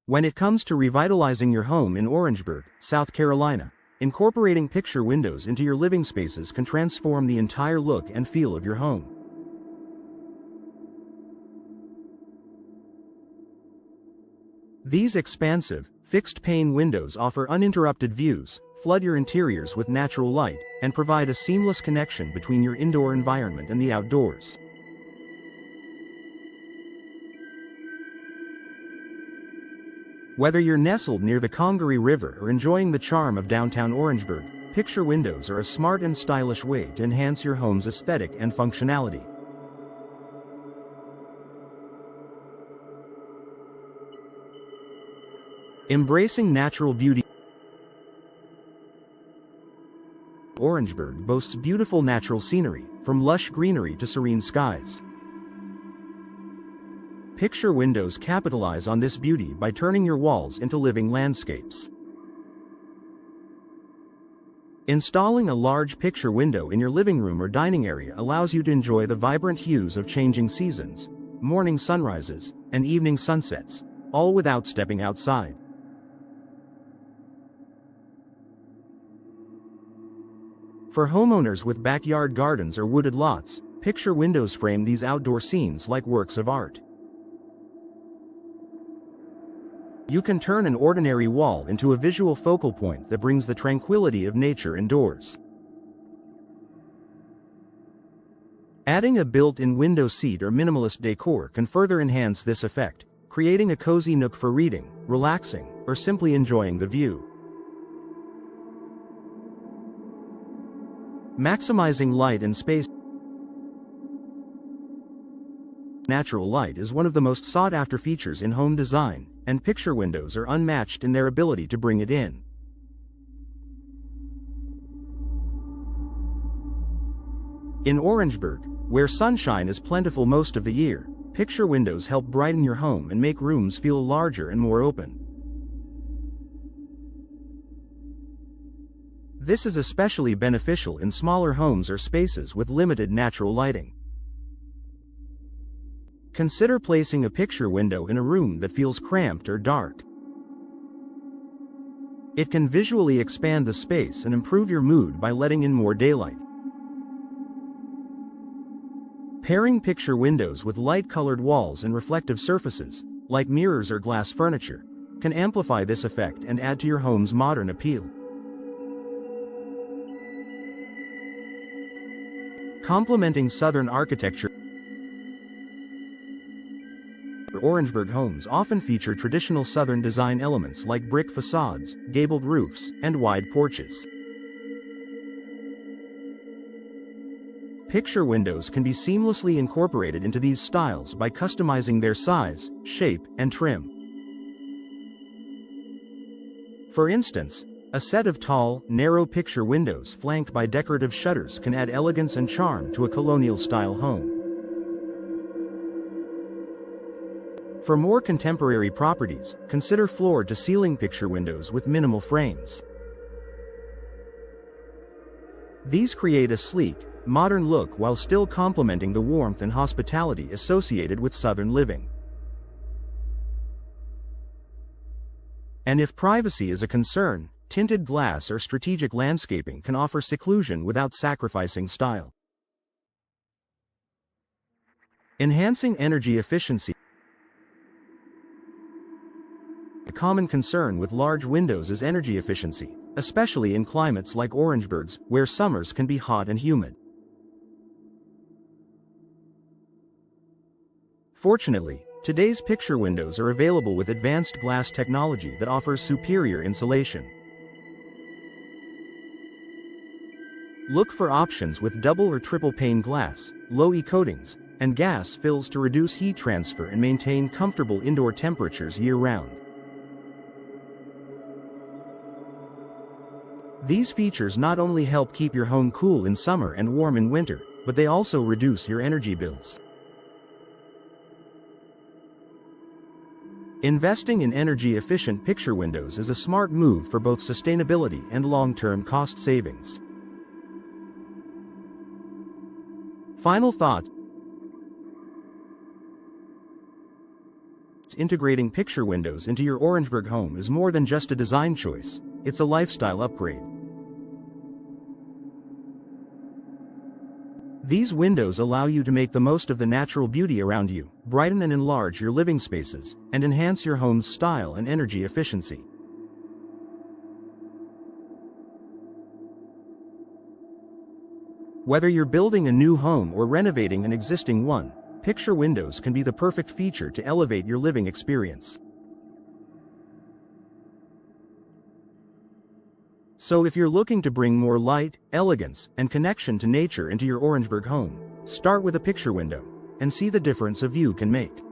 When it comes to revitalizing your home in Orangeburg, South Carolina, incorporating picture windows into your living spaces can transform the entire look and feel of your home. These expansive, fixed-pane windows offer uninterrupted views, flood your interiors with natural light, and provide a seamless connection between your indoor environment and the outdoors. Whether you're nestled near the Congaree River or enjoying the charm of downtown Orangeburg, picture windows are a smart and stylish way to enhance your home's aesthetic and functionality. Embracing natural beauty. Orangeburg boasts beautiful natural scenery, from lush greenery to serene skies. Picture windows capitalize on this beauty by turning your walls into living landscapes. Installing a large picture window in your living room or dining area allows you to enjoy the vibrant hues of changing seasons, morning sunrises, and evening sunsets, all without stepping outside. For homeowners with backyard gardens or wooded lots, picture windows frame these outdoor scenes like works of art. You can turn an ordinary wall into a visual focal point that brings the tranquility of nature indoors. Adding a built-in window seat or minimalist decor can further enhance this effect, creating a cozy nook for reading, relaxing, or simply enjoying the view. Maximizing light and space. Natural light is one of the most sought-after features in home design, and picture windows are unmatched in their ability to bring it in. In Orangeburg, where sunshine is plentiful most of the year, picture windows help brighten your home and make rooms feel larger and more open. This is especially beneficial in smaller homes or spaces with limited natural lighting. Consider placing a picture window in a room that feels cramped or dark. It can visually expand the space and improve your mood by letting in more daylight. Pairing picture windows with light-colored walls and reflective surfaces, like mirrors or glass furniture, can amplify this effect and add to your home's modern appeal. Complementing Southern architecture, Orangeburg homes often feature traditional Southern design elements like brick facades, gabled roofs, and wide porches. Picture windows can be seamlessly incorporated into these styles by customizing their size, shape, and trim. For instance, a set of tall, narrow picture windows flanked by decorative shutters can add elegance and charm to a colonial-style home. For more contemporary properties, consider floor-to-ceiling picture windows with minimal frames. These create a sleek, modern look while still complementing the warmth and hospitality associated with Southern living. And if privacy is a concern, tinted glass or strategic landscaping can offer seclusion without sacrificing style. Enhancing energy efficiency. A common concern with large windows is energy efficiency, especially in climates like Orangeburg's, where summers can be hot and humid. Fortunately, today's picture windows are available with advanced glass technology that offers superior insulation. Look for options with double or triple pane glass, low-E coatings, and gas fills to reduce heat transfer and maintain comfortable indoor temperatures year-round. These features not only help keep your home cool in summer and warm in winter, but they also reduce your energy bills. Investing in energy-efficient picture windows is a smart move for both sustainability and long-term cost savings. Final thoughts. Integrating picture windows into your Orangeburg home is more than just a design choice, it's a lifestyle upgrade. These windows allow you to make the most of the natural beauty around you, brighten and enlarge your living spaces, and enhance your home's style and energy efficiency. Whether you're building a new home or renovating an existing one, picture windows can be the perfect feature to elevate your living experience. So if you're looking to bring more light, elegance, and connection to nature into your Orangeburg home, start with a picture window and see the difference a view can make.